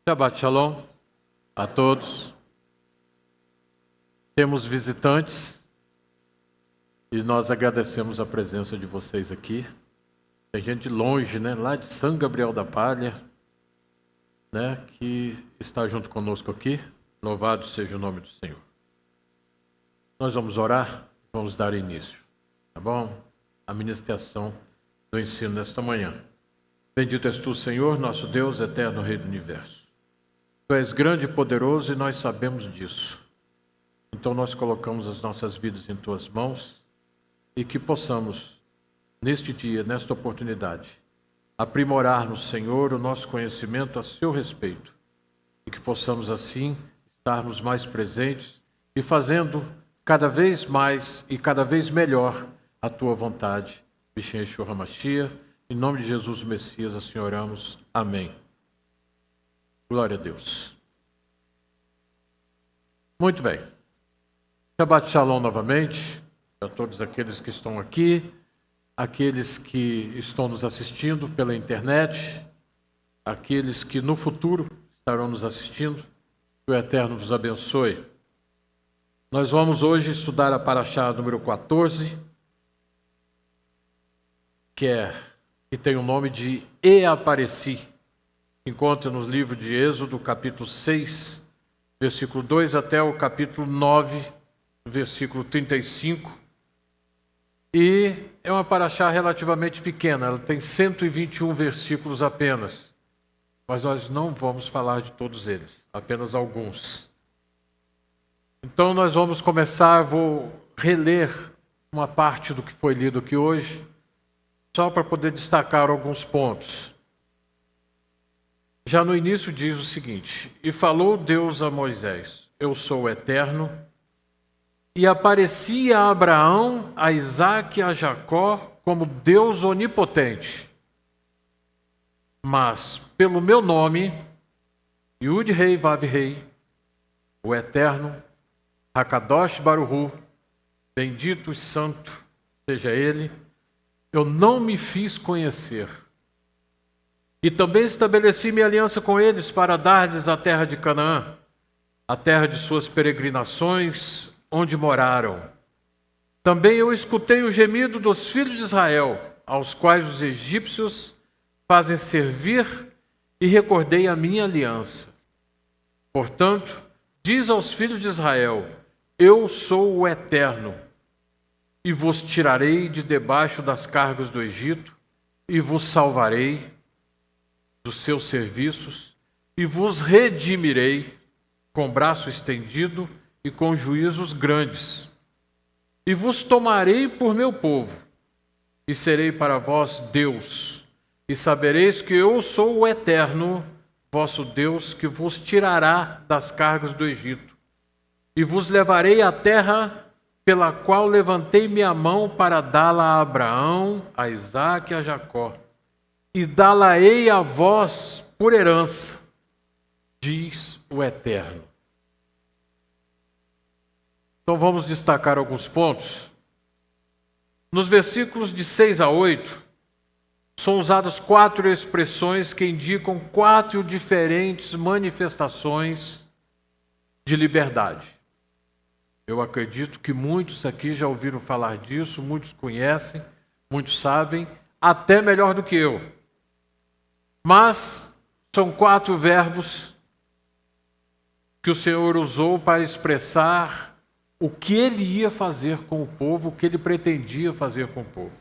Shabbat Shalom a todos. Temos visitantes e nós agradecemos a presença de vocês aqui. Tem gente de longe, lá de São Gabriel da Palha, que está junto conosco aqui. Louvado seja o nome do Senhor. Nós vamos orar, vamos dar início, tá bom? A ministração do ensino nesta manhã. Bendito és tu, Senhor, nosso Deus, eterno Rei do Universo. Tu és grande e poderoso e nós sabemos disso. Então nós colocamos as nossas vidas em tuas mãos e que possamos, neste dia, nesta oportunidade, aprimorar no Senhor o nosso conhecimento a seu respeito e que possamos assim estarmos mais presentes e fazendo cada vez mais e cada vez melhor a tua vontade. Bichem Yeshua HaMashiach, em nome de Jesus o Messias, assim oramos. Amém. Glória a Deus. Muito bem. Shabbat Shalom novamente a todos aqueles que estão aqui, aqueles que estão nos assistindo pela internet, aqueles que no futuro estarão nos assistindo. Que o Eterno vos abençoe. Nós vamos hoje estudar a Parashá número 14, que tem o nome de E Apareci. Encontra no livro de Êxodo, capítulo 6, versículo 2 até o capítulo 9, versículo 35. E é uma paraxá relativamente pequena, ela tem 121 versículos apenas. Mas nós não vamos falar de todos eles, apenas alguns. Então nós vamos começar, vou reler uma parte do que foi lido aqui hoje, só para poder destacar alguns pontos. Já no início diz o seguinte: E falou Deus a Moisés, eu sou o Eterno, e apareci a Abraão, a Isaque e a Jacó como Deus onipotente. Mas pelo meu nome, Yud Rei Vav Rei, o Eterno, Hakadosh Baruhu, bendito e santo seja Ele, eu não me fiz conhecer. E também estabeleci minha aliança com eles para dar-lhes a terra de Canaã, a terra de suas peregrinações, onde moraram. Também eu escutei o gemido dos filhos de Israel, aos quais os egípcios fazem servir, e recordei a minha aliança. Portanto, diz aos filhos de Israel, eu sou o Eterno, e vos tirarei de debaixo das cargas do Egito, e vos salvarei dos seus serviços, e vos redimirei com braço estendido e com juízos grandes. E vos tomarei por meu povo, e serei para vós Deus, e sabereis que eu sou o Eterno, vosso Deus, que vos tirará das cargas do Egito, e vos levarei à terra pela qual levantei minha mão para dá-la a Abraão, a Isaque e a Jacó, e dá-la-ei a vós por herança, diz o Eterno. Então vamos destacar alguns pontos. Nos versículos de 6 a 8, são usadas 4 expressões que indicam 4 diferentes manifestações de liberdade. Eu acredito que muitos aqui já ouviram falar disso, muitos conhecem, muitos sabem, até melhor do que eu. Mas são 4 verbos que o Senhor usou para expressar o que ele ia fazer com o povo, o que ele pretendia fazer com o povo.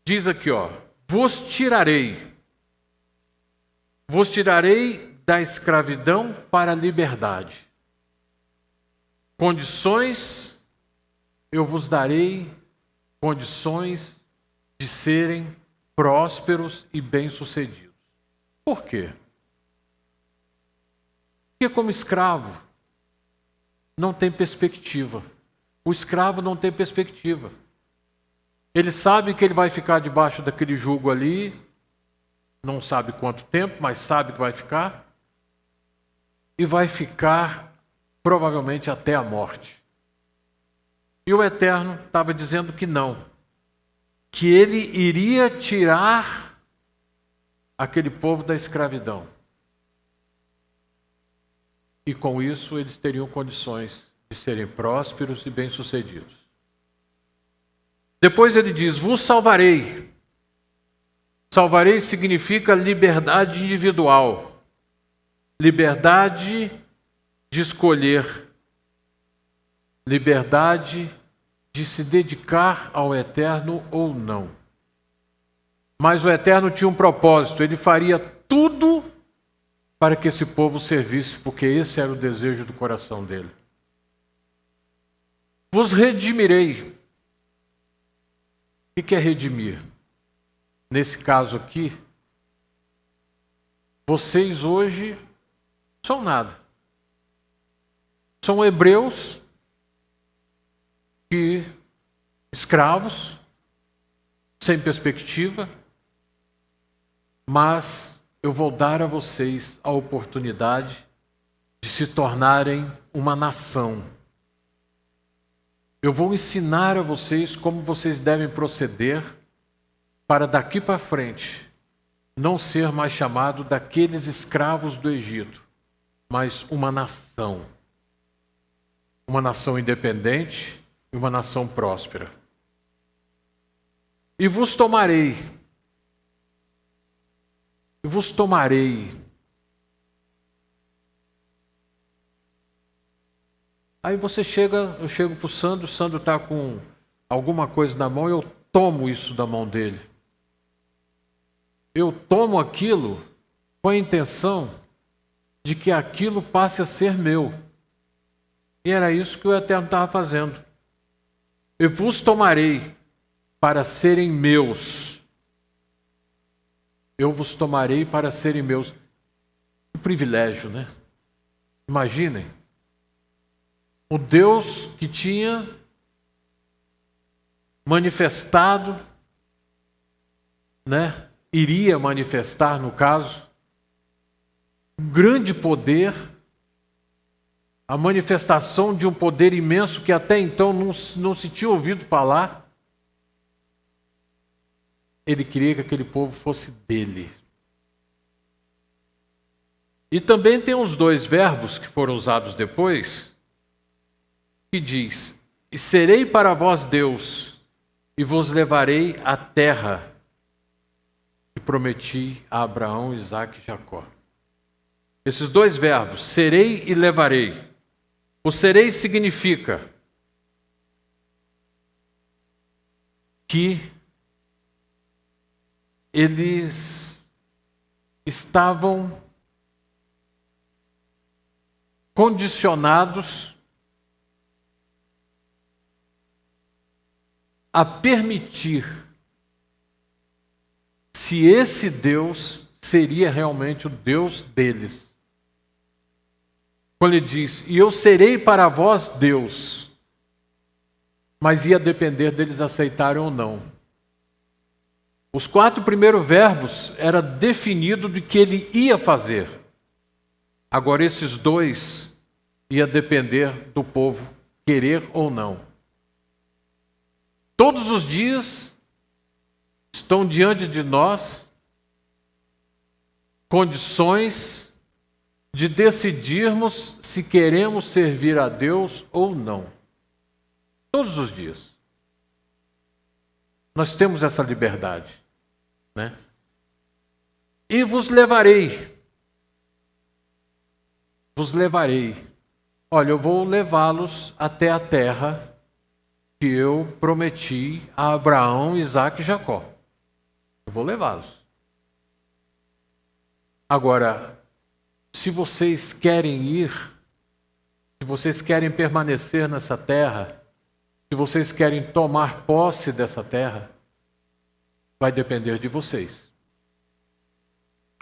Diz aqui, vos tirarei da escravidão para a liberdade. Condições, eu vos darei condições de serem prósperos e bem-sucedidos. Por quê? Porque como escravo não tem perspectiva. O escravo não tem perspectiva. Ele sabe que ele vai ficar debaixo daquele jugo ali, não sabe quanto tempo, mas sabe que vai ficar, e vai ficar provavelmente até a morte. E o Eterno estava dizendo que não, que ele iria tirar aquele povo da escravidão. e com isso eles teriam condições de serem prósperos e bem-sucedidos. Depois ele diz: vos salvarei. Salvarei significa liberdade individual, liberdade de escolher, liberdade de se dedicar ao Eterno ou não. Mas o Eterno tinha um propósito, ele faria tudo para que esse povo servisse, porque esse era o desejo do coração dele. Vos redimirei. O que é redimir? Nesse caso aqui, vocês hoje são nada. São hebreus, escravos, sem perspectiva, mas eu vou dar a vocês a oportunidade de se tornarem uma nação. Eu vou ensinar a vocês como vocês devem proceder para daqui para frente não ser mais chamado daqueles escravos do Egito, mas uma nação. Uma nação independente e uma nação próspera. E vos tomarei. E vos tomarei. Aí você chega, eu chego para o Sandro está com alguma coisa na mão, eu tomo isso da mão dele. Eu tomo aquilo com a intenção de que aquilo passe a ser meu. E era isso que o Eterno estava fazendo. Eu vos tomarei para serem meus. Eu vos tomarei para serem meus. Que privilégio, né? Imaginem. O Deus que tinha manifestado, né? Iria manifestar, no caso, um grande poder, a manifestação de um poder imenso que até então não se tinha ouvido falar. Ele queria que aquele povo fosse dele. E também tem os dois verbos que foram usados depois, que diz: e serei para vós Deus, e vos levarei à terra que prometi a Abraão, Isaque e Jacó. Esses dois verbos, serei e levarei. O serei significa que eles estavam condicionados a permitir se esse Deus seria realmente o Deus deles. Quando ele diz: e eu serei para vós Deus, mas ia depender deles aceitarem ou não. Os 4 primeiros verbos era definido de que ele ia fazer. Agora esses 2 ia depender do povo querer ou não. Todos os dias estão diante de nós condições de decidirmos se queremos servir a Deus ou não. Todos os dias. Nós temos essa liberdade, né? E vos levarei. Vos levarei. Olha, eu vou levá-los até a terra que eu prometi a Abraão, Isaque e Jacó. Eu vou levá-los. Agora, se vocês querem ir, se vocês querem permanecer nessa terra, se vocês querem tomar posse dessa terra, vai depender de vocês.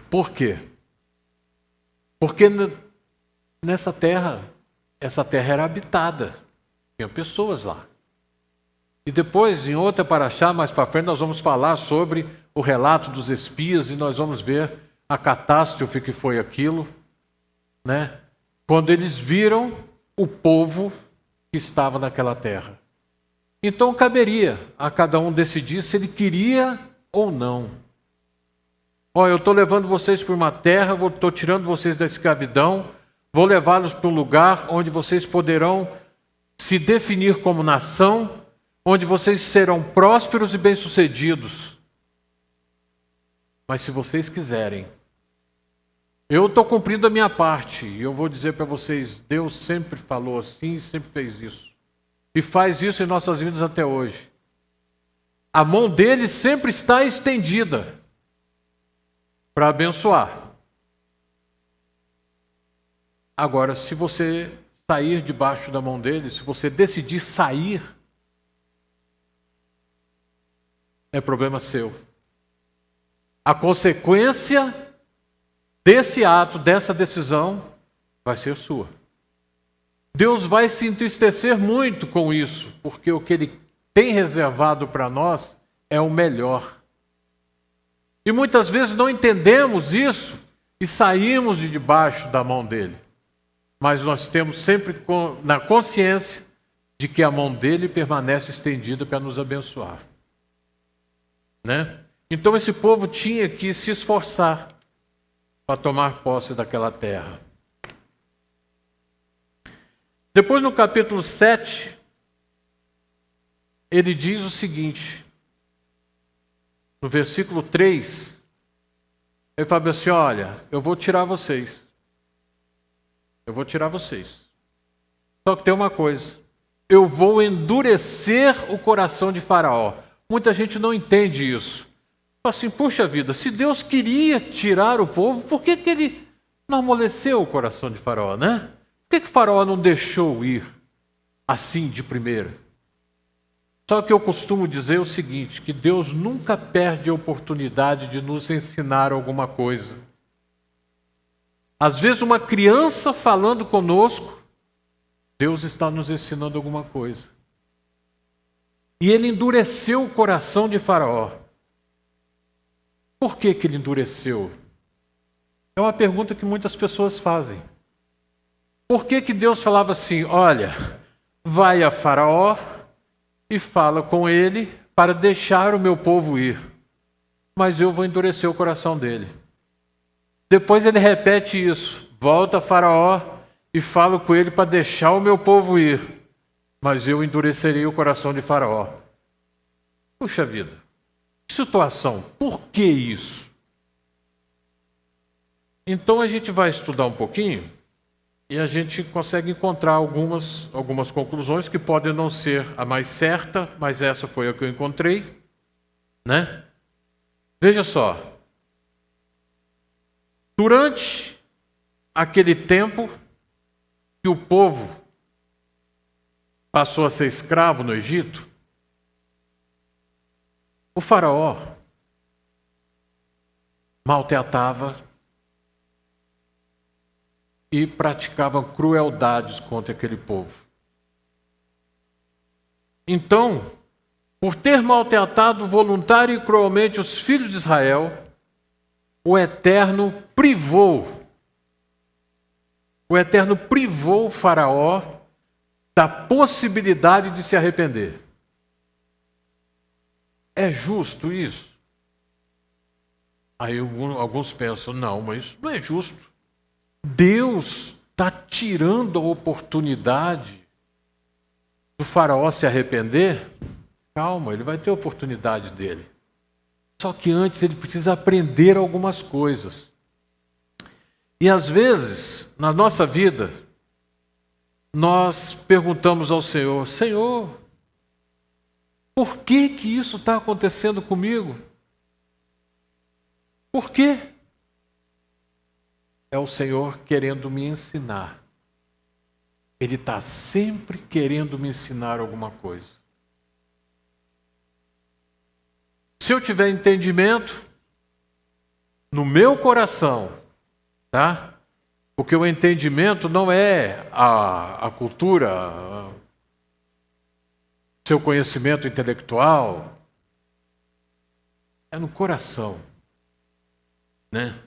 Por quê? Porque nessa terra, essa terra era habitada, tinha pessoas lá. E depois, em outra paraxá, mais para frente, nós vamos falar sobre o relato dos espias e nós vamos ver a catástrofe que foi aquilo, né? Quando eles viram o povo que estava naquela terra. Então caberia a cada um decidir se ele queria ou não. Olha, eu estou levando vocês para uma terra, estou tirando vocês da escravidão, Vou levá-los para um lugar onde vocês poderão se definir como nação, onde vocês serão prósperos e bem-sucedidos. Mas se vocês quiserem, eu estou cumprindo a minha parte, e eu vou dizer para vocês, Deus sempre falou assim, sempre fez isso. E faz isso em nossas vidas até hoje. A mão dele sempre está estendida para abençoar. Agora, se você sair debaixo da mão dele, se você decidir sair, é problema seu. A consequência desse ato, dessa decisão, vai ser sua. Deus vai se entristecer muito com isso, porque o que Ele tem reservado para nós é o melhor. E muitas vezes não entendemos isso e saímos de debaixo da mão dele. Mas nós temos sempre na consciência de que a mão dele permanece estendida para nos abençoar. Né? Então esse povo tinha que se esforçar para tomar posse daquela terra. Depois no capítulo 7, ele diz o seguinte, no versículo 3, ele fala assim, olha, eu vou tirar vocês. Eu vou tirar vocês. Só que tem uma coisa, eu vou endurecer o coração de Faraó. Muita gente não entende isso. Fala assim, puxa vida, se Deus queria tirar o povo, por que ele não amoleceu o coração de Faraó, né? Por que Faraó não deixou ir assim de primeira? Só que eu costumo dizer o seguinte, que Deus nunca perde a oportunidade de nos ensinar alguma coisa. Às vezes uma criança falando conosco, Deus está nos ensinando alguma coisa. E ele endureceu o coração de Faraó. Por que ele endureceu? É uma pergunta que muitas pessoas fazem. Por que Deus falava assim, olha, vai a Faraó e fala com ele para deixar o meu povo ir, mas eu vou endurecer o coração dele. Depois ele repete isso, volta a Faraó e falo com ele para deixar o meu povo ir, mas eu endurecerei o coração de Faraó. Puxa vida, que situação, por que isso? Então a gente vai estudar um pouquinho e a gente consegue encontrar algumas conclusões que podem não ser a mais certa, mas essa foi a que eu encontrei, né? Veja só. Durante aquele tempo que o povo passou a ser escravo no Egito, o faraó maltratava e praticava crueldades contra aquele povo. Então, por ter maltratado voluntário e cruelmente os filhos de Israel, o Eterno privou o faraó da possibilidade de se arrepender. É justo isso? Aí alguns pensam, não, mas isso não é justo. Deus está tirando a oportunidade do faraó se arrepender? Calma, ele vai ter a oportunidade dele. Só que antes ele precisa aprender algumas coisas. E às vezes, na nossa vida, nós perguntamos ao Senhor, Senhor, por que isso está acontecendo comigo? Por quê? É o Senhor querendo me ensinar. Ele está sempre querendo me ensinar alguma coisa. Se eu tiver entendimento no meu coração, tá? Porque o entendimento não é a cultura, seu conhecimento intelectual, é no coração, né?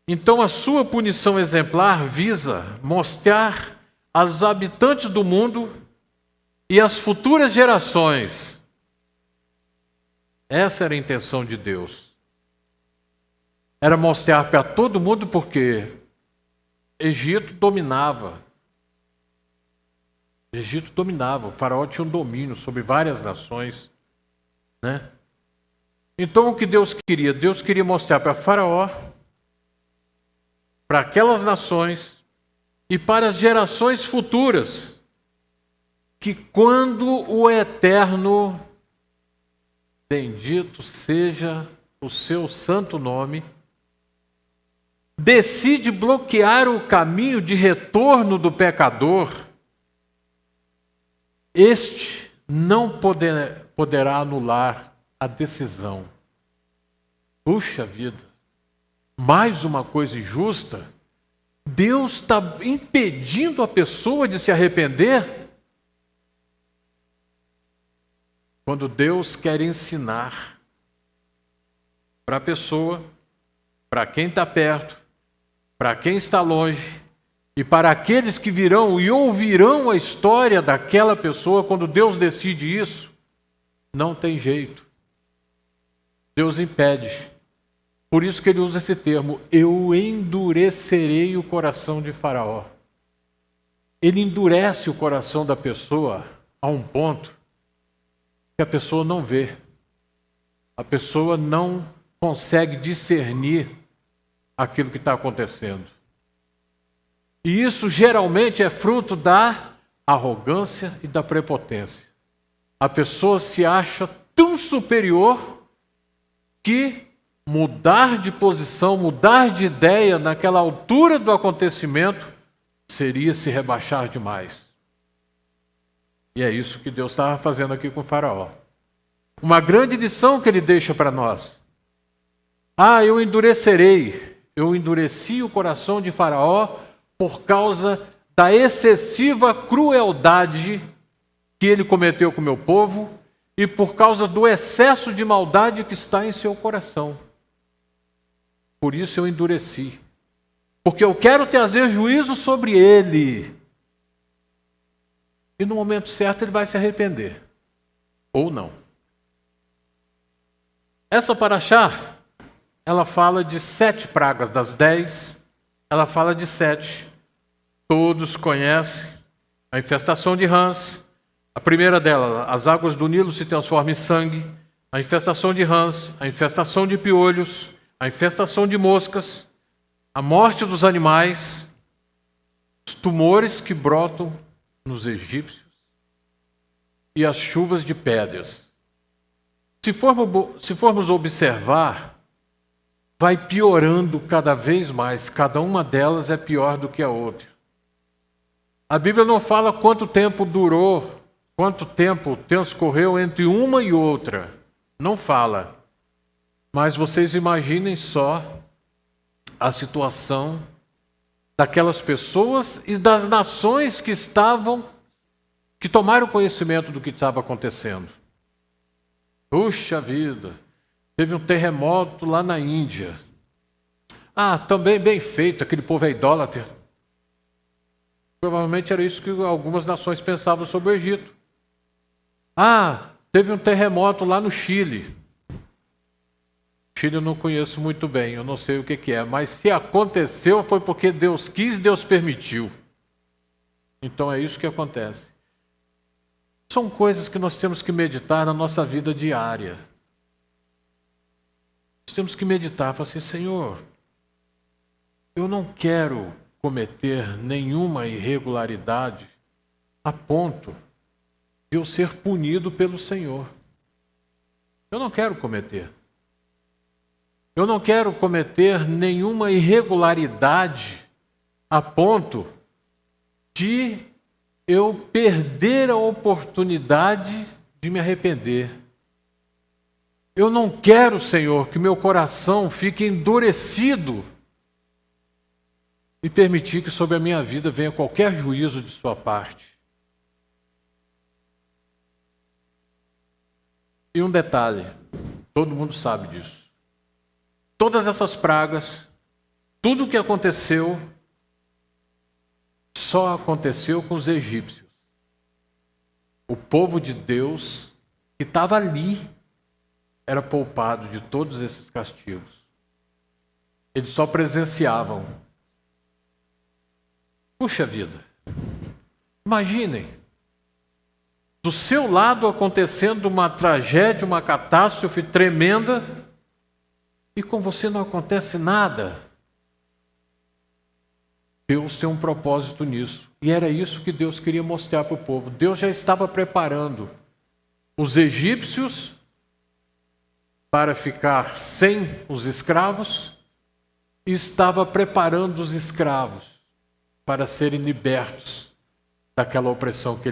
Então a sua punição exemplar visa mostrar aos habitantes do mundo e às futuras gerações. Essa era a intenção de Deus. Era mostrar para todo mundo porque Egito dominava. Egito dominava. O faraó tinha um domínio sobre várias nações, né? Então o que Deus queria? Deus queria mostrar para Faraó, para aquelas nações e para as gerações futuras, que quando o Eterno, bendito seja o seu santo nome, decide bloquear o caminho de retorno do pecador, este não poderá anular a decisão. Puxa vida, mais uma coisa injusta. Deus está impedindo a pessoa de se arrepender? Quando Deus quer ensinar para a pessoa, para quem está perto, para quem está longe, e para aqueles que virão e ouvirão a história daquela pessoa, quando Deus decide isso, não tem jeito. Deus impede. Por isso que ele usa esse termo, eu endurecerei o coração de Faraó. Ele endurece o coração da pessoa a um ponto que a pessoa não vê. A pessoa não consegue discernir aquilo que está acontecendo. E isso geralmente é fruto da arrogância e da prepotência. A pessoa se acha tão superior que mudar de posição, mudar de ideia naquela altura do acontecimento seria se rebaixar demais. E é isso que Deus estava fazendo aqui com o Faraó. Uma grande lição que ele deixa para nós. Eu endureci o coração de Faraó por causa da excessiva crueldade que ele cometeu com o meu povo e por causa do excesso de maldade que está em seu coração. Por isso eu endureci. Porque eu quero trazer juízo sobre ele. E no momento certo ele vai se arrepender. Ou não. Essa paraxá, ela fala de 7 pragas das 10. Ela fala de 7. Todos conhecem a infestação de rãs. A primeira dela, as águas do Nilo se transformam em sangue. A infestação de rãs, a infestação de piolhos, a infestação de moscas, a morte dos animais, os tumores que brotam nos egípcios e as chuvas de pedras. Se formos observar, vai piorando cada vez mais. Cada uma delas é pior do que a outra. A Bíblia não fala quanto tempo durou, quanto tempo transcorreu entre uma e outra. Não fala. Mas vocês imaginem só a situação daquelas pessoas e das nações que tomaram conhecimento do que estava acontecendo. Puxa vida, teve um terremoto lá na Índia. Também bem feito, aquele povo é idólatra. Provavelmente era isso que algumas nações pensavam sobre o Egito. Teve um terremoto lá no Chile. Chile eu não conheço muito bem, eu não sei o que é, mas se aconteceu foi porque Deus quis, Deus permitiu. Então é isso que acontece. São coisas que nós temos que meditar na nossa vida diária. Nós temos que meditar, falar assim, Senhor, eu não quero cometer nenhuma irregularidade a ponto de eu ser punido pelo Senhor. Eu não quero cometer. Eu não quero cometer nenhuma irregularidade a ponto de eu perder a oportunidade de me arrepender. Eu não quero, Senhor, que meu coração fique endurecido e permitir que sobre a minha vida venha qualquer juízo de sua parte. E um detalhe, todo mundo sabe disso. Todas essas pragas, tudo o que aconteceu, só aconteceu com os egípcios. O povo de Deus que estava ali era poupado de todos esses castigos. Eles só presenciavam. Puxa vida, imaginem, do seu lado acontecendo uma tragédia, uma catástrofe tremenda, e com você não acontece nada. Deus tem um propósito nisso. E era isso que Deus queria mostrar para o povo. Deus já estava preparando os egípcios para ficar sem os escravos e estava preparando os escravos para serem libertos daquela opressão que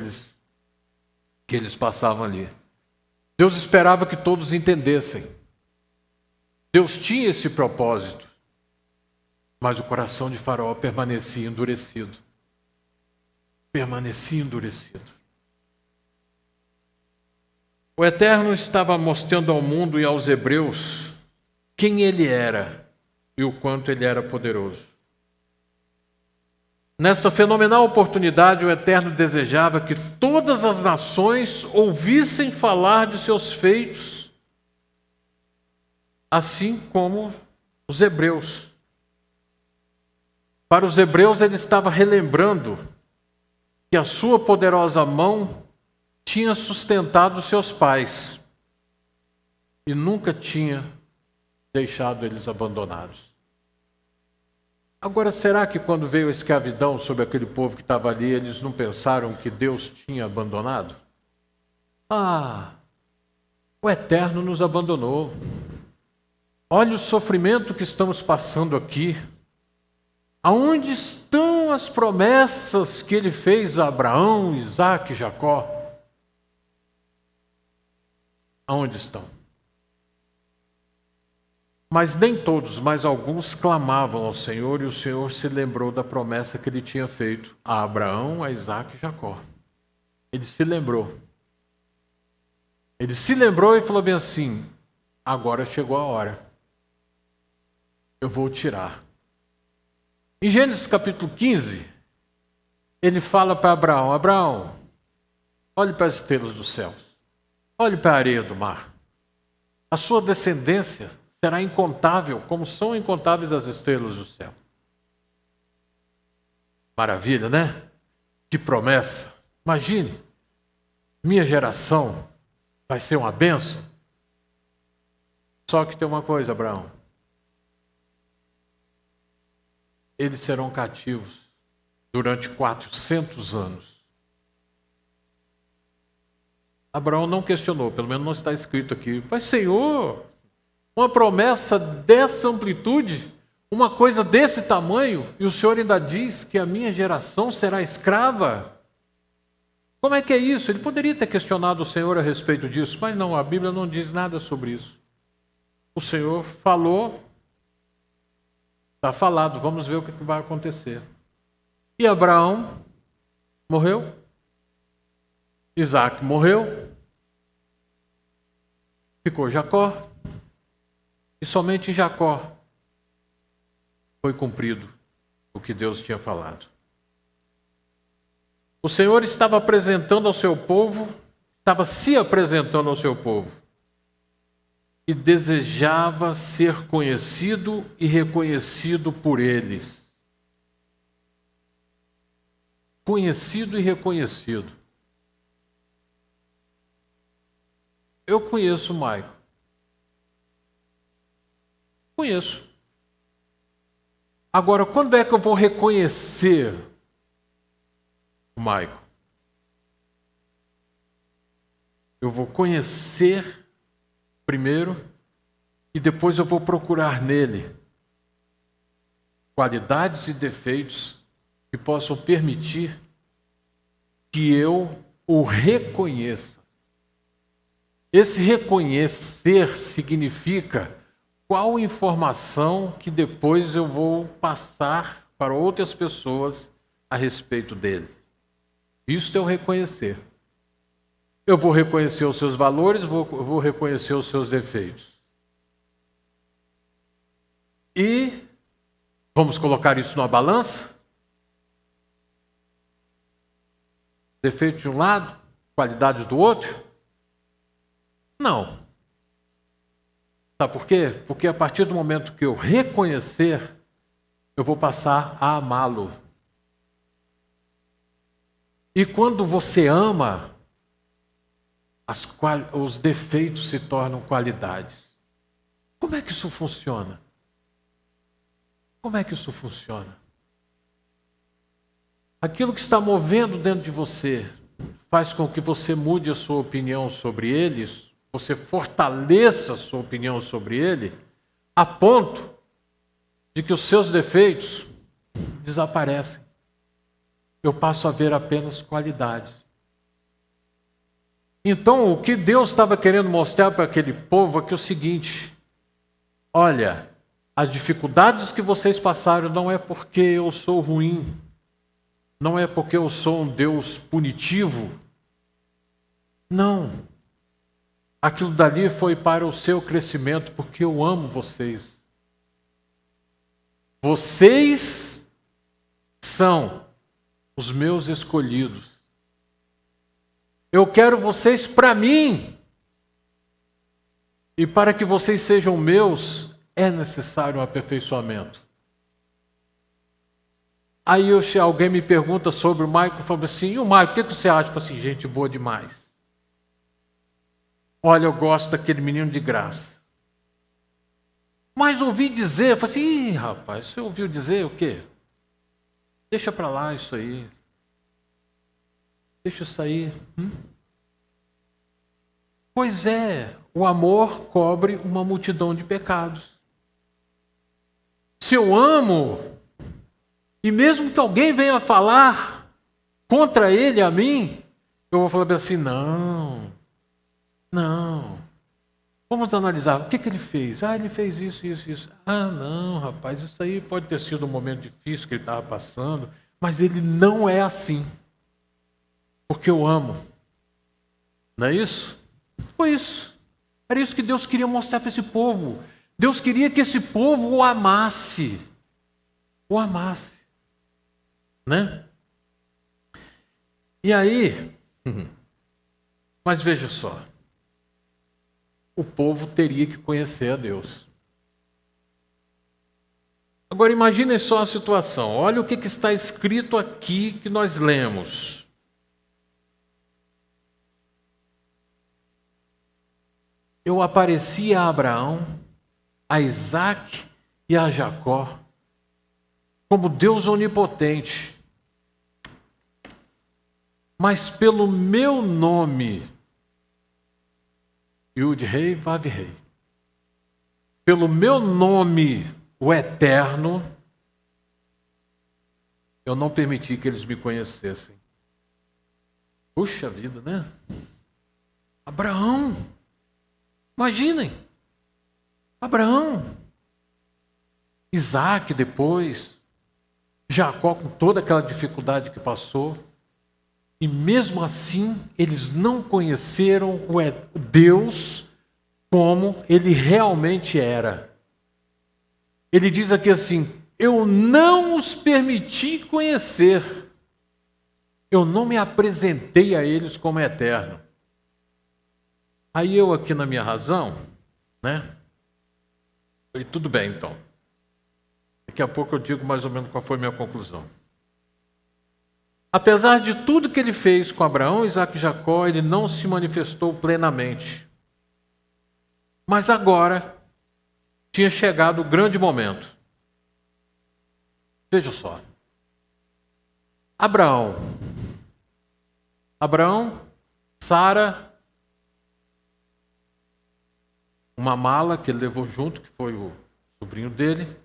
eles passavam ali. Deus esperava que todos entendessem. Deus tinha esse propósito, mas o coração de Faraó permanecia endurecido. Permanecia endurecido. O Eterno estava mostrando ao mundo e aos hebreus quem ele era e o quanto ele era poderoso. Nessa fenomenal oportunidade, o Eterno desejava que todas as nações ouvissem falar de seus feitos, assim como os hebreus. Para os hebreus, ele estava relembrando que a sua poderosa mão tinha sustentado seus pais e nunca tinha deixado eles abandonados. Agora, será que quando veio a escravidão sobre aquele povo que estava ali, eles não pensaram que Deus tinha abandonado? O Eterno nos abandonou. Olha o sofrimento que estamos passando aqui. Aonde estão as promessas que ele fez a Abraão, Isaque e Jacó? Aonde estão? Mas nem todos, mas alguns clamavam ao Senhor, e o Senhor se lembrou da promessa que ele tinha feito a Abraão, a Isaque e Jacó. Ele se lembrou. Ele se lembrou e falou bem assim: agora chegou a hora. Eu vou tirar. Em Gênesis capítulo 15, ele fala para Abraão: Abraão, olhe para as estrelas dos céus, olhe para a areia do mar. A sua descendência será incontável, como são incontáveis as estrelas do céu. Maravilha, né? Que promessa. Imagine, minha geração vai ser uma bênção. Só que tem uma coisa, Abraão. Eles serão cativos durante 400 anos. Abraão não questionou, pelo menos não está escrito aqui. Mas, Senhor, uma promessa dessa amplitude, uma coisa desse tamanho, e o Senhor ainda diz que a minha geração será escrava? Como é que é isso? Ele poderia ter questionado o Senhor a respeito disso, mas não, a Bíblia não diz nada sobre isso. O Senhor falou, está falado, vamos ver o que vai acontecer. E Abraão morreu, Isaque morreu, ficou Jacó, e somente em Jacó foi cumprido o que Deus tinha falado. O Senhor estava apresentando ao seu povo, estava se apresentando ao seu povo, e desejava ser conhecido e reconhecido por eles. Conhecido e reconhecido. Eu conheço o Maico. Conheço. Agora, quando é que eu vou reconhecer o Maico? Eu vou conhecer primeiro e depois eu vou procurar nele qualidades e defeitos que possam permitir que eu o reconheça. Esse reconhecer significa qual informação que depois eu vou passar para outras pessoas a respeito dele. Isso é o reconhecer. Eu vou reconhecer os seus valores, vou reconhecer os seus defeitos. E vamos colocar isso numa balança? Defeito de um lado, qualidade do outro? Não. Sabe por quê? Porque a partir do momento que eu reconhecer, eu vou passar a amá-lo. E quando você ama, os defeitos se tornam qualidades. Como é que isso funciona? Como é que isso funciona? Aquilo que está movendo dentro de você faz com que você mude a sua opinião sobre eles, você fortaleça a sua opinião sobre ele, a ponto de que os seus defeitos desaparecem. Eu passo a ver apenas qualidades. Então, o que Deus estava querendo mostrar para aquele povo é que é o seguinte: olha, as dificuldades que vocês passaram não é porque eu sou ruim, não é porque eu sou um Deus punitivo. Não. Aquilo dali foi para o seu crescimento, porque eu amo vocês. Vocês são os meus escolhidos. Eu quero vocês para mim. E para que vocês sejam meus, é necessário um aperfeiçoamento. Aí alguém me pergunta sobre o Maico, fala assim: e o Maico, o que você acha? Eu falo assim: gente boa demais. Olha, eu gosto daquele menino de graça. Mas ouvi dizer, eu falei assim: ih, rapaz, você ouviu dizer o quê? Deixa para lá isso aí. Deixa isso aí. Pois é, o amor cobre uma multidão de pecados. Se eu amo, e mesmo que alguém venha falar contra ele, a mim, eu vou falar assim: não. Vamos analisar, o que ele fez? Ele fez isso. Não, rapaz, isso aí pode ter sido um momento difícil que ele estava passando, mas ele não é assim. Porque eu amo. Não é isso? Foi isso. Era isso que Deus queria mostrar para esse povo. Deus queria que esse povo o amasse. O amasse. Né? E aí, mas veja só. O povo teria que conhecer a Deus. Agora imaginem só a situação. Olha o que está escrito aqui que nós lemos. Eu apareci a Abraão, a Isaque e a Jacó como Deus onipotente. Mas pelo meu nome, Yud-Rei, Vav-Rei, pelo meu nome, o Eterno, eu não permiti que eles me conhecessem. Puxa vida, né? Abraão, imaginem, Abraão, Isaque depois, Jacó com toda aquela dificuldade que passou, e mesmo assim eles não conheceram o Deus como ele realmente era. Ele diz aqui assim: eu não os permiti conhecer, eu não me apresentei a eles como eterno. Aí eu aqui na minha razão, né? E tudo bem então. Daqui a pouco eu digo mais ou menos qual foi a minha conclusão. Apesar de tudo que ele fez com Abraão, Isaque e Jacó, ele não se manifestou plenamente. Mas agora tinha chegado o grande momento. Veja só. Abraão, Sara, uma mala que ele levou junto, que foi o sobrinho dele,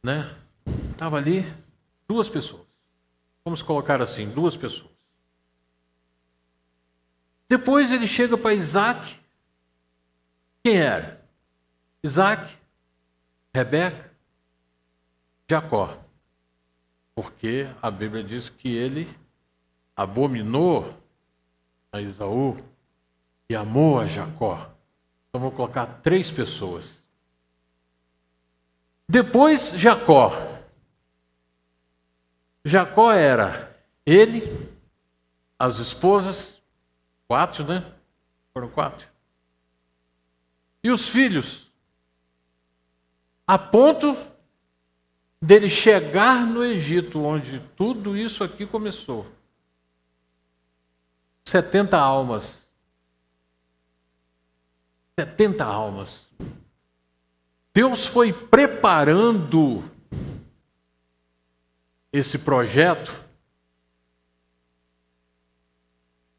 né? Estava ali, 2 pessoas. Vamos colocar assim, 2 pessoas. Depois ele chega para Isaque. Quem era? Isaque, Rebeca, Jacó. Porque a Bíblia diz que ele abominou a Esaú e amou a Jacó. Então vou colocar 3 pessoas. Depois Jacó. Jacó era ele, as esposas, 4, né? Foram 4. E os filhos. A ponto dele chegar no Egito, onde tudo isso aqui começou. 70 almas. 70 almas. Deus foi preparando esse projeto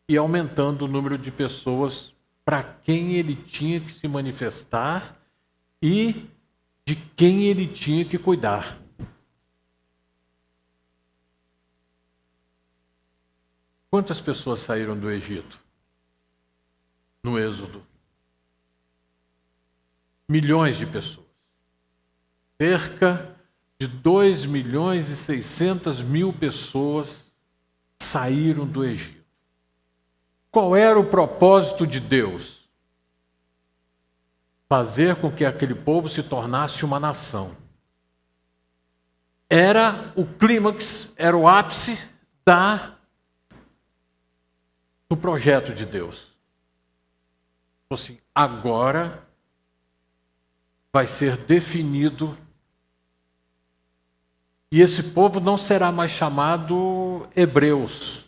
e aumentando o número de pessoas para quem ele tinha que se manifestar e de quem ele tinha que cuidar. Quantas pessoas saíram do Egito no Êxodo? Milhões de pessoas. Cerca de 2.600.000 pessoas saíram do Egito. Qual era o propósito de Deus? Fazer com que aquele povo se tornasse uma nação. Era o clímax, era o ápice do projeto de Deus. Assim, agora vai ser definido e esse povo não será mais chamado hebreus.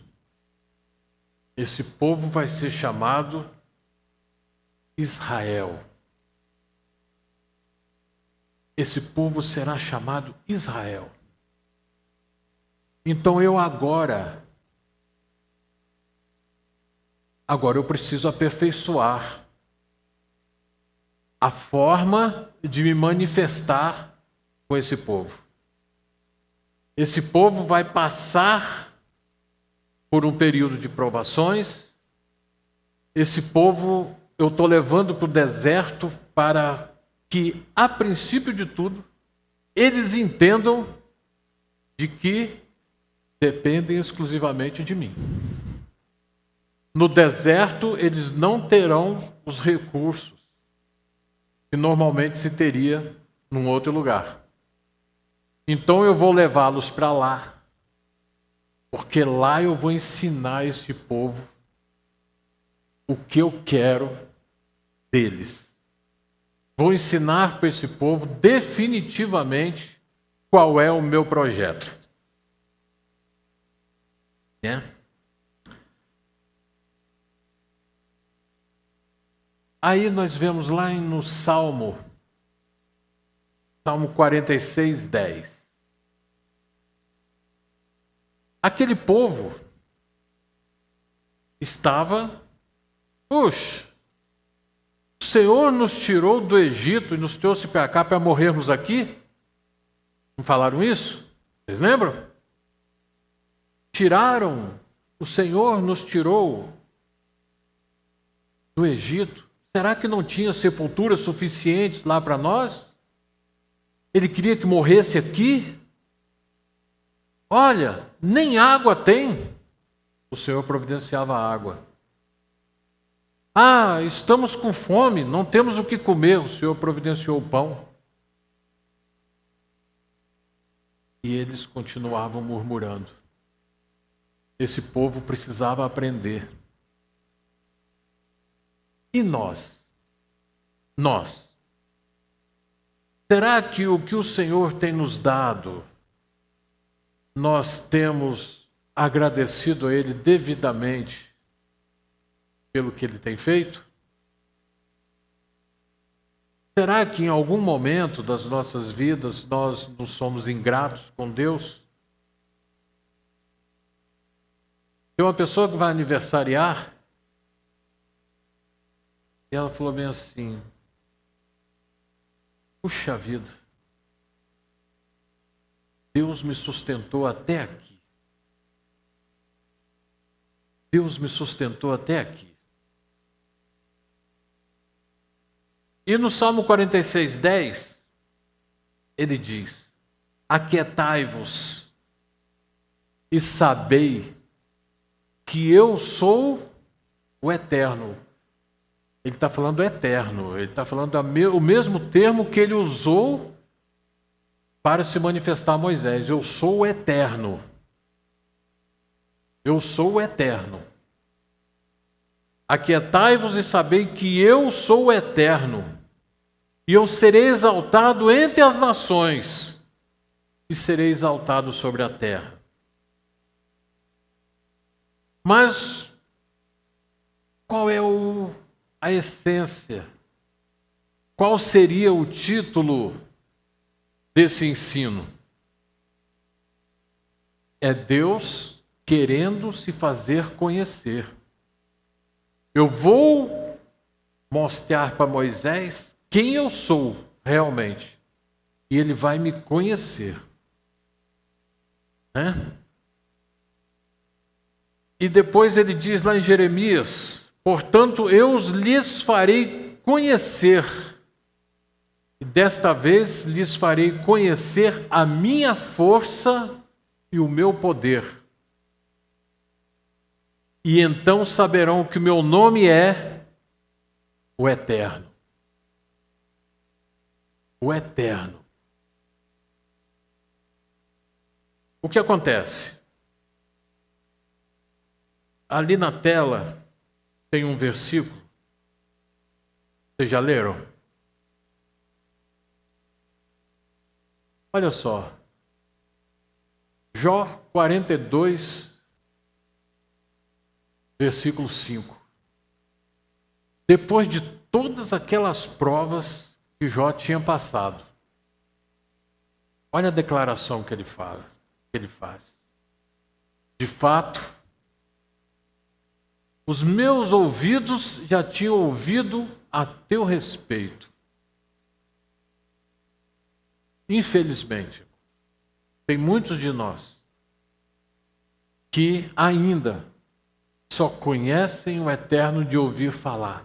Esse povo vai ser chamado Israel. Esse povo será chamado Israel. Então agora eu preciso aperfeiçoar a forma de me manifestar com esse povo. Esse povo vai passar por um período de provações. Esse povo eu estou levando para o deserto para que, a princípio de tudo, eles entendam de que dependem exclusivamente de mim. No deserto, eles não terão os recursos que normalmente se teria num outro lugar. Então eu vou levá-los para lá, porque lá eu vou ensinar esse povo o que eu quero deles. Vou ensinar para esse povo definitivamente qual é o meu projeto. Aí nós vemos lá no Salmo 46, 10. Aquele povo estava, o Senhor nos tirou do Egito e nos trouxe para cá para morrermos aqui? Não falaram isso? Vocês lembram? O Senhor nos tirou do Egito. Será que não tinha sepulturas suficientes lá para nós? Ele queria que morresse aqui? Olha, nem água tem. O Senhor providenciava água. Estamos com fome, não temos o que comer. O Senhor providenciou o pão. E eles continuavam murmurando. Esse povo precisava aprender. E nós? Será que o que o Senhor tem nos dado, nós temos agradecido a Ele devidamente pelo que Ele tem feito? Será que em algum momento das nossas vidas nós não somos ingratos com Deus? Tem uma pessoa que vai aniversariar e ela falou bem assim: puxa vida, Deus me sustentou até aqui. Deus me sustentou até aqui. E no Salmo 46, 10, ele diz: aquietai-vos e sabei que eu sou o Eterno. Ele está falando eterno, ele está falando o mesmo termo que ele usou para se manifestar a Moisés. Eu sou o Eterno. Eu sou o Eterno. Aquietai-vos e sabei que eu sou o Eterno, e eu serei exaltado entre as nações. e serei exaltado sobre a terra. Mas qual é a essência? Qual seria o título desse ensino? É Deus querendo se fazer conhecer. Eu vou mostrar para Moisés quem eu sou realmente. E ele vai me conhecer. Né? E depois ele diz lá em Jeremias: portanto, eu lhes farei conhecer. E desta vez lhes farei conhecer a minha força e o meu poder. E então saberão que o meu nome é o Eterno. O Eterno. O que acontece? Ali na tela tem um versículo. Vocês já leram? Olha só. Jó 42, versículo 5. Depois de todas aquelas provas que Jó tinha passado, olha a declaração que ele faz. De fato, os meus ouvidos já tinham ouvido a teu respeito. Infelizmente, tem muitos de nós que ainda só conhecem o Eterno de ouvir falar.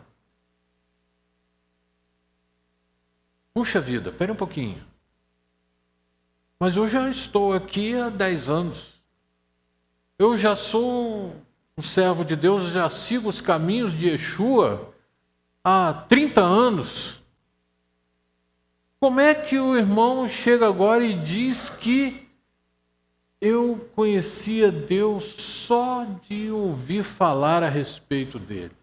Puxa vida, espera um pouquinho. Mas eu já estou aqui há 10 anos. Eu já sou um servo de Deus, já sigo os caminhos de Yeshua há 30 anos. Como é que o irmão chega agora e diz que eu conhecia Deus só de ouvir falar a respeito dele?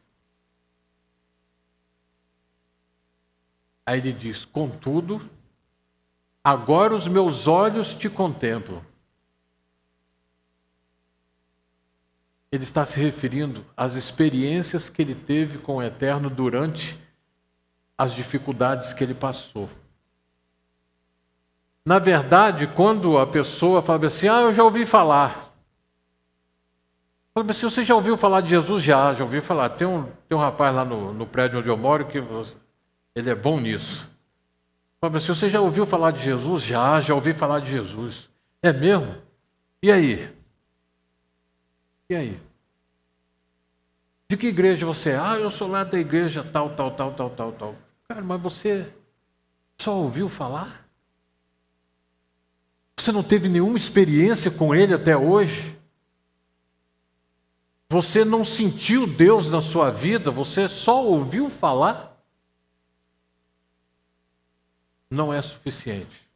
Aí ele diz: contudo, agora os meus olhos te contemplam. Ele está se referindo às experiências que ele teve com o Eterno durante as dificuldades que ele passou. Na verdade, quando a pessoa fala assim: eu já ouvi falar. Fala assim: você já ouviu falar de Jesus? Já ouvi falar. Tem um rapaz lá no prédio onde eu moro que ele é bom nisso. Fala assim: você já ouviu falar de Jesus? Já ouvi falar de Jesus. É mesmo? E aí? E aí? De que igreja você é? Eu sou lá da igreja tal. Cara, mas você só ouviu falar? Você não teve nenhuma experiência com ele até hoje? Você não sentiu Deus na sua vida? Você só ouviu falar? Não é suficiente.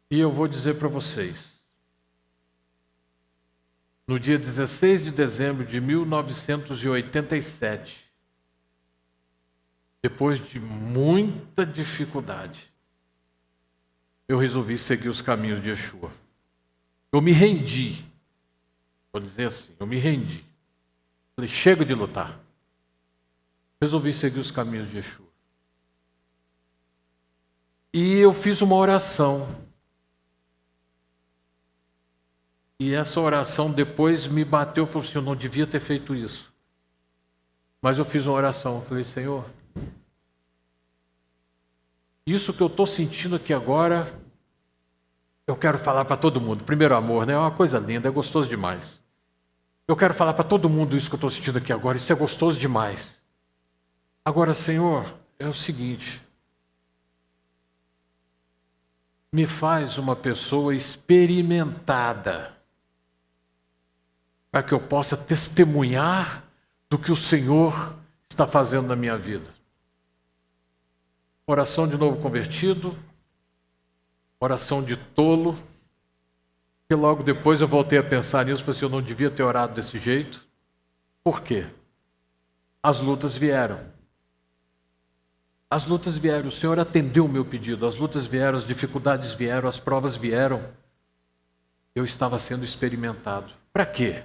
E eu vou dizer para vocês, no dia 16 de dezembro de 1987, depois de muita dificuldade, eu resolvi seguir os caminhos de Yeshua. Eu me rendi. Vou dizer assim, eu me rendi. Falei: chega de lutar. Resolvi seguir os caminhos de Yeshua. E eu fiz uma oração. E essa oração depois me bateu e falou assim: eu não devia ter feito isso. Mas eu fiz uma oração. Eu falei: Senhor, isso que eu estou sentindo aqui agora, eu quero falar para todo mundo. Primeiro amor, né? É uma coisa linda, é gostoso demais. Eu quero falar para todo mundo isso que eu estou sentindo aqui agora. Isso é gostoso demais. Agora, Senhor, é o seguinte: me faz uma pessoa experimentada, para que eu possa testemunhar do que o Senhor está fazendo na minha vida. Oração de novo convertido, oração de tolo, que logo depois eu voltei a pensar nisso, falei assim: eu não devia ter orado desse jeito. Por quê? As lutas vieram. As lutas vieram, o Senhor atendeu o meu pedido, as lutas vieram, as dificuldades vieram, as provas vieram. Eu estava sendo experimentado. Para quê?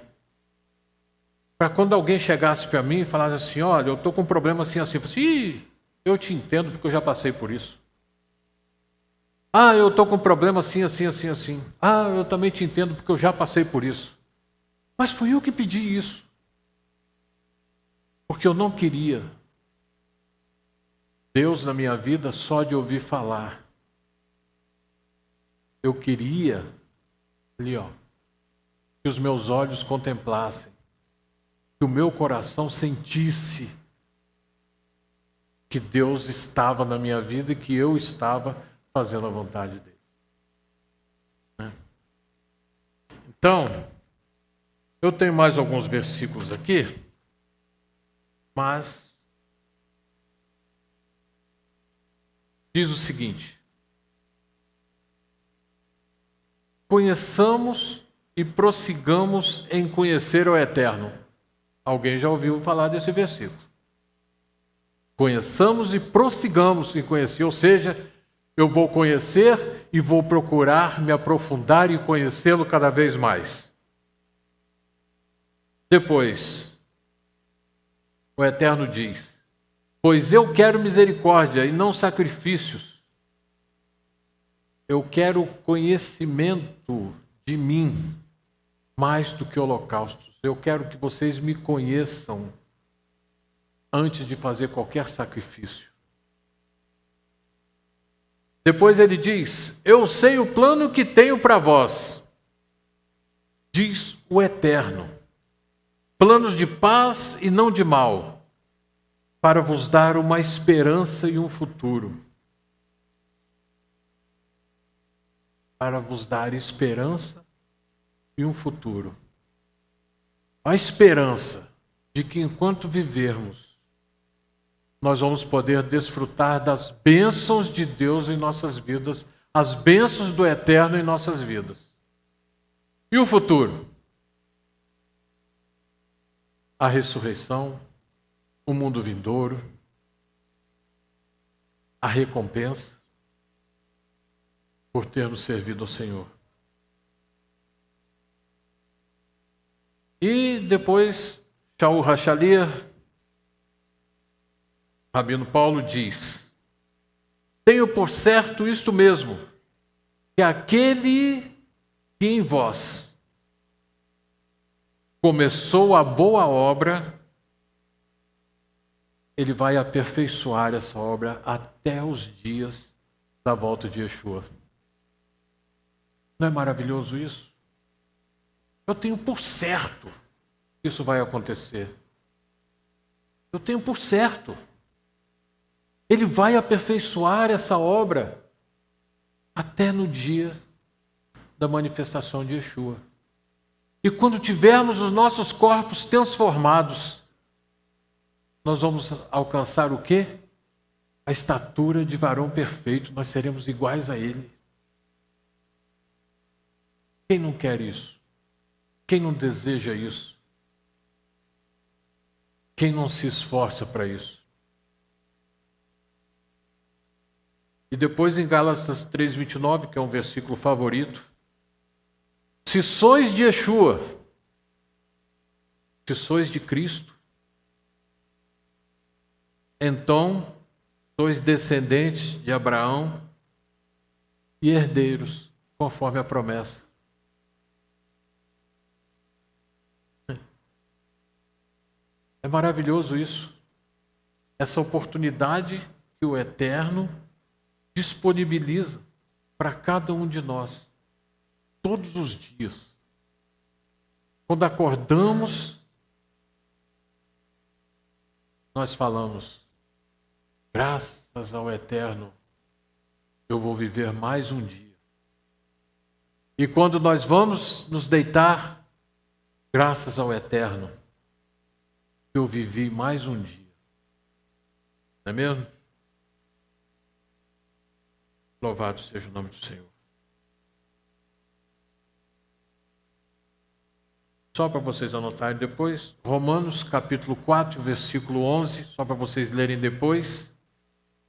Para quando alguém chegasse para mim e falasse assim, olha, eu estou com um problema assim, assim. Eu falei assim, eu te entendo porque eu já passei por isso. Ah, eu estou com um problema assim, assim, assim, assim. Ah, eu também te entendo porque eu já passei por isso. Mas fui eu que pedi isso. Porque eu não queria Deus na minha vida só de ouvir falar. Eu queria, ali ó, que os meus olhos contemplassem, que o meu coração sentisse que Deus estava na minha vida e que eu estava fazendo a vontade dele. Então, eu tenho mais alguns versículos aqui, mas diz o seguinte: conheçamos e prossigamos em conhecer o Eterno. Alguém já ouviu falar desse versículo? Conheçamos e prossigamos em conhecer, ou seja, eu vou conhecer e vou procurar me aprofundar e conhecê-lo cada vez mais. Depois, o Eterno diz: pois eu quero misericórdia e não sacrifícios. Eu quero conhecimento de mim mais do que holocaustos. Eu quero que vocês me conheçam antes de fazer qualquer sacrifício. Depois ele diz: eu sei o plano que tenho para vós, diz o Eterno, planos de paz e não de mal, para vos dar uma esperança e um futuro. Para vos dar esperança e um futuro. A esperança de que enquanto vivermos, nós vamos poder desfrutar das bênçãos de Deus em nossas vidas, as bênçãos do Eterno em nossas vidas. E o futuro? A ressurreição, o mundo vindouro, a recompensa por termos servido ao Senhor. E depois, Shaul Hachalia, Rabino Paulo diz: tenho por certo isto mesmo, que aquele que em vós começou a boa obra, ele vai aperfeiçoar essa obra até os dias da volta de Yeshua. Não é maravilhoso isso? Eu tenho por certo que isso vai acontecer. Eu tenho por certo. Ele vai aperfeiçoar essa obra até no dia da manifestação de Yeshua. E quando tivermos os nossos corpos transformados, nós vamos alcançar o quê? A estatura de varão perfeito, nós seremos iguais a ele. Quem não quer isso? Quem não deseja isso? Quem não se esforça para isso? E depois em Gálatas 3:29, que é um versículo favorito, se sois de Yeshua, se sois de Cristo, então sois descendentes de Abraão e herdeiros, conforme a promessa. É maravilhoso isso. Essa oportunidade que o Eterno disponibiliza para cada um de nós, todos os dias. Quando acordamos, nós falamos: graças ao Eterno, eu vou viver mais um dia. E quando nós vamos nos deitar, graças ao Eterno, eu vivi mais um dia. Não é mesmo? Louvado seja o nome do Senhor. Só para vocês anotarem depois, Romanos capítulo 4, versículo 11, só para vocês lerem depois.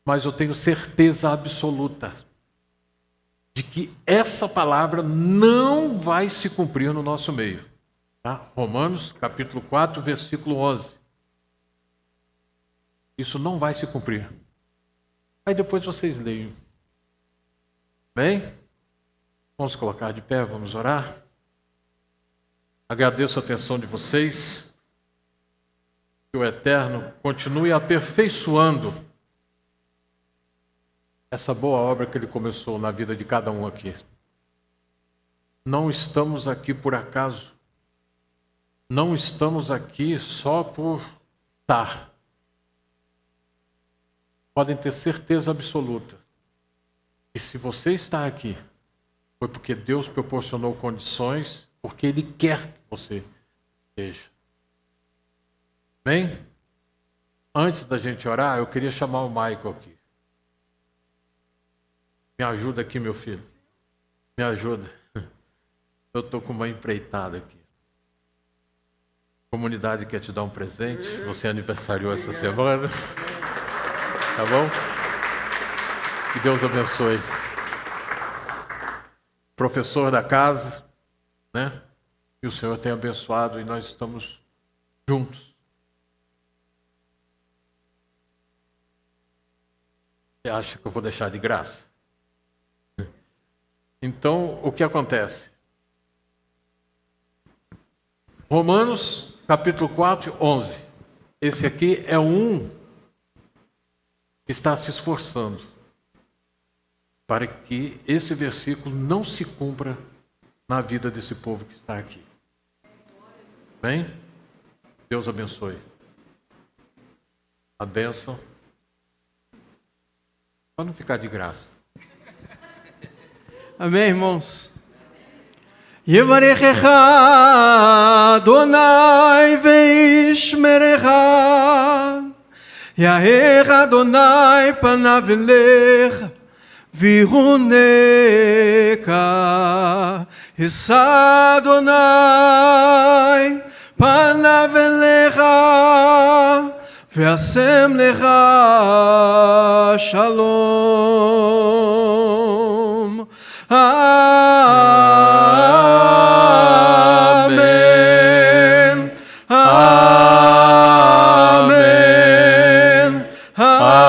mas eu tenho certeza absoluta de que essa palavra não vai se cumprir no nosso meio. Tá? Romanos, capítulo 4, versículo 11. Isso não vai se cumprir. Aí depois vocês leiam. Bem? Vamos colocar de pé, vamos orar. Agradeço a atenção de vocês. Que o Eterno continue aperfeiçoando essa boa obra que Ele começou na vida de cada um aqui. Não estamos aqui por acaso. Não estamos aqui só por estar. Podem ter certeza absoluta que se você está aqui, foi porque Deus proporcionou condições, porque Ele quer que você esteja. Bem? Antes da gente orar, eu queria chamar o Michael aqui. Me ajuda aqui, meu filho. Me ajuda. Eu estou com uma empreitada aqui. A comunidade quer te dar um presente. Você aniversariou essa semana. Tá bom? Que Deus abençoe. Professor da casa, né? Que o Senhor tenha abençoado e nós estamos juntos. Você acha que eu vou deixar de graça? Então, o que acontece? Romanos, capítulo 4, 11. Esse aqui é um que está se esforçando para que esse versículo não se cumpra na vida desse povo que está aqui. Bem? Deus abençoe. A bênção. Para não ficar de graça. Amém, irmãos? יברכך אדוני וישמרך, יאר אדוני פניו אליך ויחונך, יישא אדוני פניו אליך וישם לך שלום. Amen. Amen. Amen.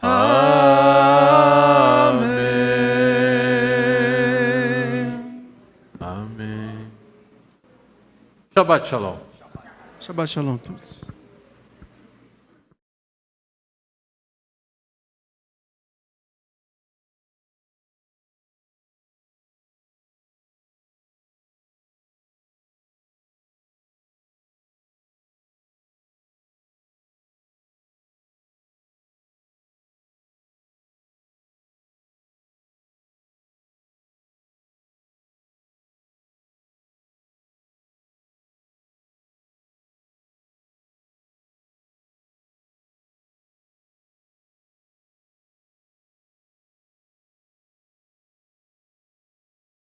Amen. Amen. Amém. Shabbat Shalom. Shabbat Shalom a todos.